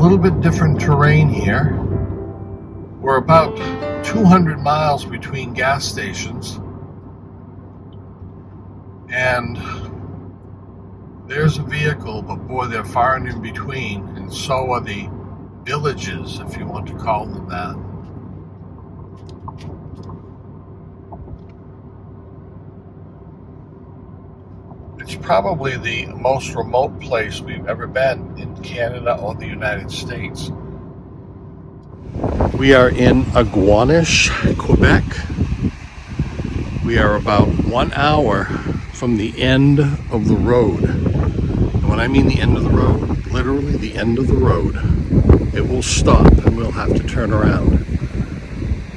little bit different terrain here. We're about 200 miles between gas stations, and there's a vehicle, but boy, they're far and in between, and so are the villages, if you want to call them that. It's probably the most remote place we've ever been in Canada or the United States. We are in Iguanish, Quebec. We are about 1 hour from the end of the road. And when I mean the end of the road, literally the end of the road. It will stop and we'll have to turn around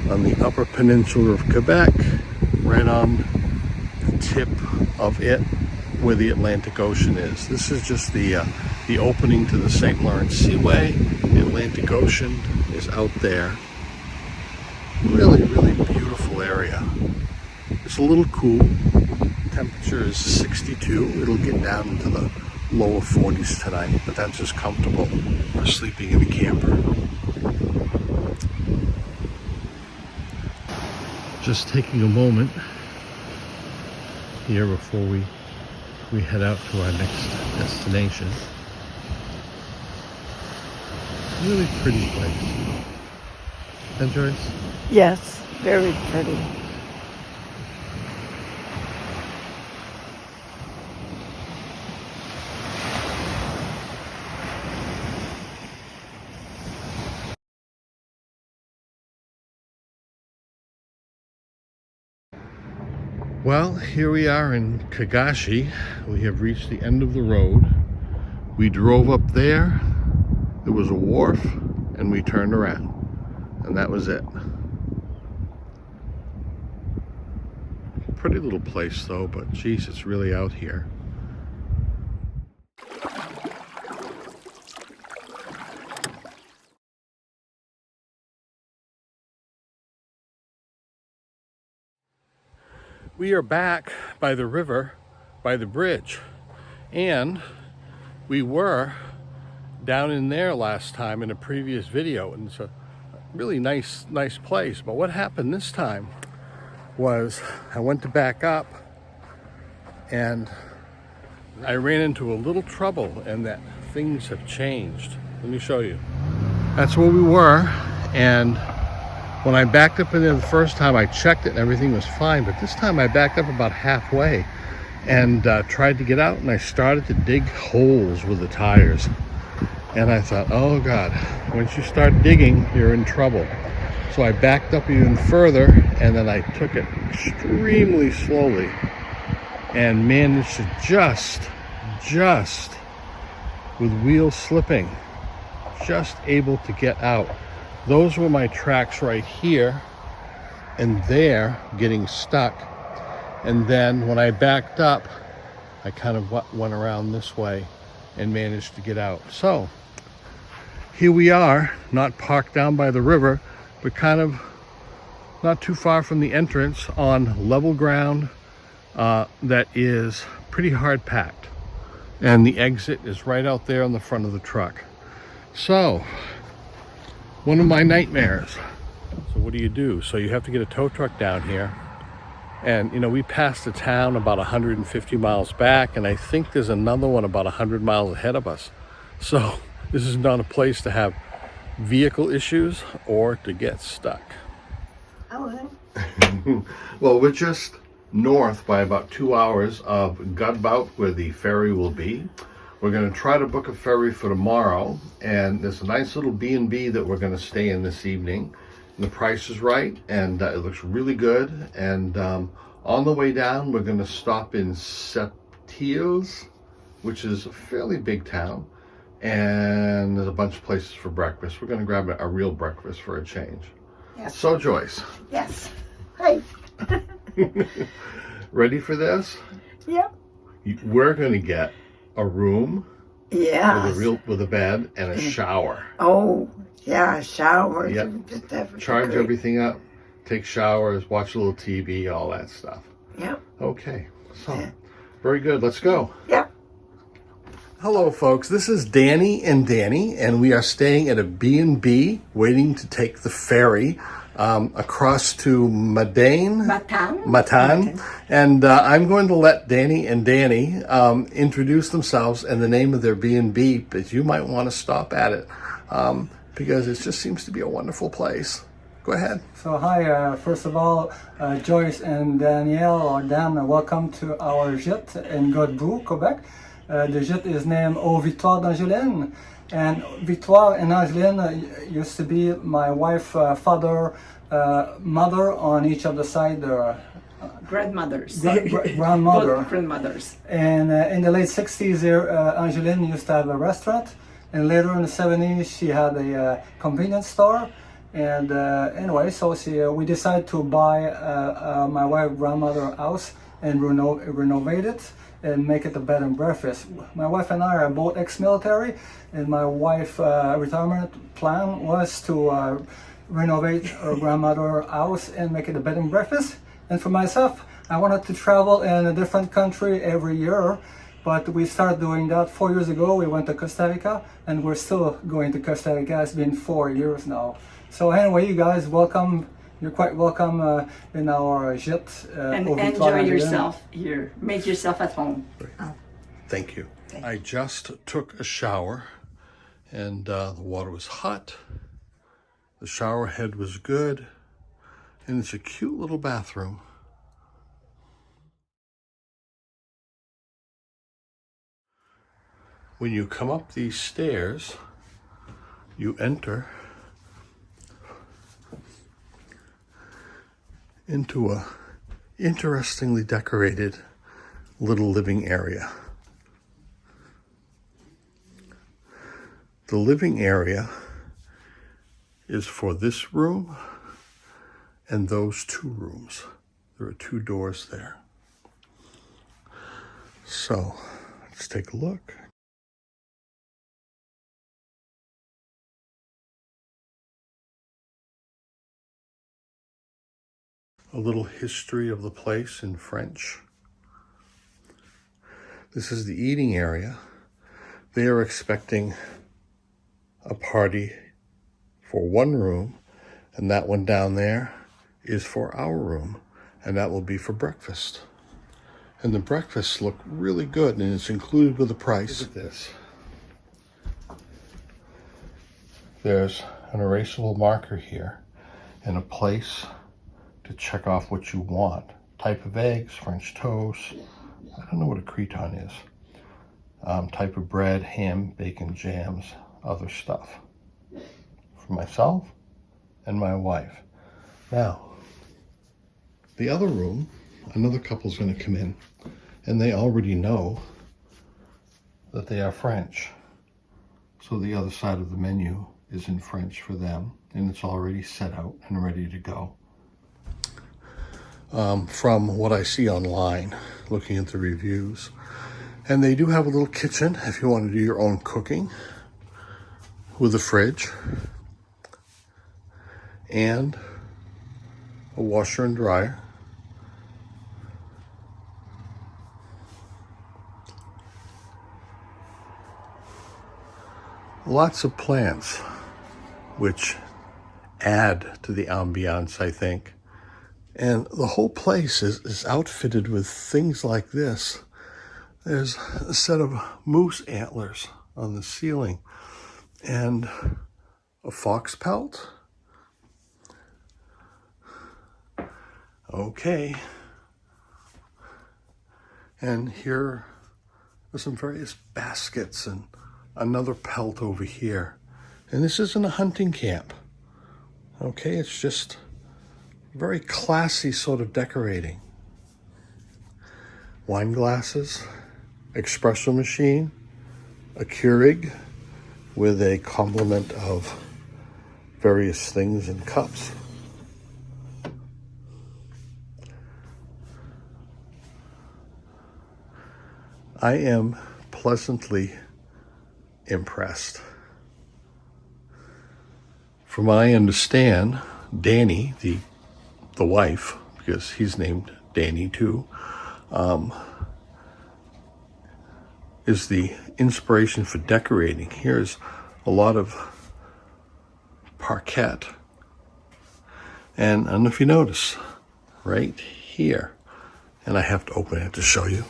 on the upper peninsula of Quebec, right on the tip of it where the Atlantic Ocean is. This is just the opening to the St Lawrence Seaway. The Atlantic Ocean is out there. Really, really beautiful area. It's a little cool. Temperature is 62. It'll get down into the lower 40s tonight, but that's just comfortable for sleeping in a camper. Just taking a moment here before we head out to our next destination. Really pretty place. And Joyce? Yes, very pretty. Well, here we are in Kagashi. We have reached the end of the road. We drove up there. There was a wharf, and we turned around. And that was it. Pretty little place though, but geez, it's really out here. We are back by the river, by the bridge, and we were down in there last time in a previous video, and it's a really nice place. But what happened this time was I went to back up and I ran into a little trouble, and that things have changed. Let me show you. That's where we were, and when I backed up in there the first time, I checked it and everything was fine, but this time I backed up about halfway and tried to get out, and I started to dig holes with the tires. And I thought, oh God, once you start digging, you're in trouble. So I backed up even further, and then I took it extremely slowly and managed to just with wheels slipping, just able to get out. Those were my tracks right here and there getting stuck. And then when I backed up, I kind of went around this way and managed to get out. So here we are, not parked down by the river, but kind of not too far from the entrance on level ground that is pretty hard packed. And the exit is right out there on the front of the truck. So, one of my nightmares. So what do? So you have to get a tow truck down here. And you know, we passed the town about 150 miles back, and I think there's another one about 100 miles ahead of us. So this is not a place to have vehicle issues or to get stuck. Oh, Well, we're just north by about 2 hours of Gudbout, where the ferry will be. We're going to try to book a ferry for tomorrow, and there's a nice little B&B that we're going to stay in this evening. And the price is right, and it looks really good. And on the way down, we're going to stop in Sept-Îles, which is a fairly big town, and there's a bunch of places for breakfast. We're going to grab a real breakfast for a change. yes. So, Joyce, Yes. Hi. ready for this? Yep. We're going to get a room Yeah. with a bed and a shower. Oh, yeah, shower. Yep. Just have a Charge great- everything up, take showers, watch a little TV, all that stuff. Yep. Okay, so Yeah. very good. Let's go. Yep. Hello folks, this is Danny and we are staying at a B&B waiting to take the ferry across to Matan. And I'm going to let Danny and Danny introduce themselves and the name of their B&B, but you might want to stop at it because it just seems to be a wonderful place. Go ahead. So hi, first of all, Joyce and Danielle, or Dan, welcome to our gîte in Godbout, Quebec. The gîte is named Au Victoire d'Angeline, and Victoire and Angeline used to be my wife, father, mother on each of the side. Grandmothers. Grandmother. Both grandmothers. And in the late 60s, Angeline used to have a restaurant, and later in the 70s, she had a convenience store. And anyway, so we decided to buy my wife's grandmother's house and renovate it and make it a bed and breakfast. My wife and I are both ex-military, and my wife's retirement plan was to renovate her grandmother's house and make it a bed and breakfast. And for myself, I wanted to travel in a different country every year, but we started doing that 4 years ago. We went to Costa Rica, and we're still going to Costa Rica. It's been 4 years now. So anyway, you guys, welcome. You're quite welcome in our gîte. And enjoy yourself here. Make yourself at home. Thank you. I just took a shower, and the water was hot. The shower head was good, and it's a cute little bathroom. When you come up these stairs, you enter into a interestingly decorated little living area. The living area is for this room and those two rooms. There are two doors there. So let's take a look. A little history of the place in French. This is the eating area. They are expecting a party for one room, and that one down there is for our room, and that will be for breakfast. And the breakfasts look really good, and it's included with the price. Look at this. There's an erasable marker here and a place to check off what you want. Type of eggs, French toast. I don't know what a crouton is. Type of bread, ham, bacon, jams, other stuff. For myself and my wife. Now, the other room, another couple's going to come in, and they already know that they are French. So the other side of the menu is in French for them, and it's already set out and ready to go. From what I see online, looking at the reviews. And they do have a little kitchen if you want to do your own cooking with a fridge and a washer and dryer. Lots of plants, which add to the ambiance, I think. And the whole place is outfitted with things like this. There's a set of moose antlers on the ceiling and a fox pelt. Okay. And here are some various baskets and another pelt over here. And this isn't a hunting camp. Okay, it's just very classy sort of decorating. Wine glasses, espresso machine, a Keurig with a complement of various things in cups. I am pleasantly impressed. From what I understand, Danny, the wife, because he's named Danny too, is the inspiration for decorating. Here's a lot of parquet. And I don't know if you notice, right here, and I have to open it to show you,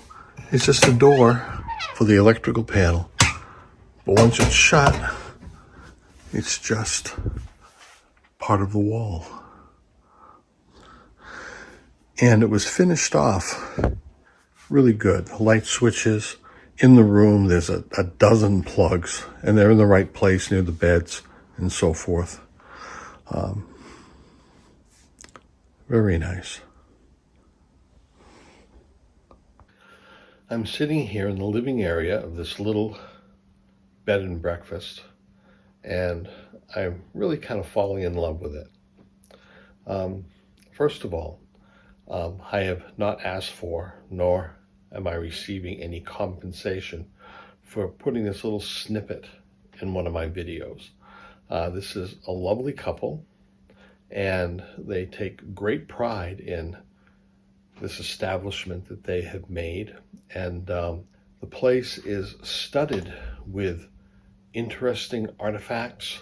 it's just a door for the electrical panel. But once it's shut, it's just part of the wall. And it was finished off really good. Light switches in the room. There's a dozen plugs, and they're in the right place near the beds and so forth. Very nice. I'm sitting here in the living area of this little bed and breakfast, and I'm really kind of falling in love with it. First of all, I have not asked for, nor am I receiving any compensation for putting this little snippet in one of my videos. This is a lovely couple, and they take great pride in this establishment that they have made. And the place is studded with interesting artifacts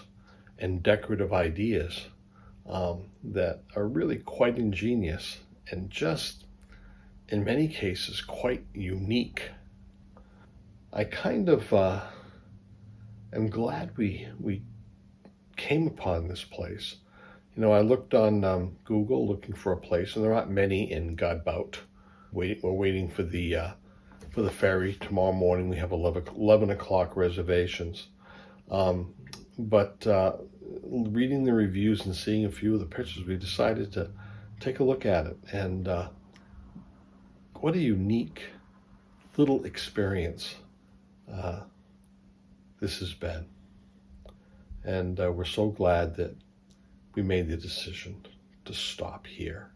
and decorative ideas that are really quite ingenious and just, in many cases, quite unique. I kind of am glad we came upon this place. You know, I looked on Google looking for a place, and there aren't many in Godbout. We're waiting for the ferry tomorrow morning. We have 11 o'clock reservations. But reading the reviews and seeing a few of the pictures, we decided to take a look at it. And what a unique little experience this has been. And we're so glad that we made the decision to stop here.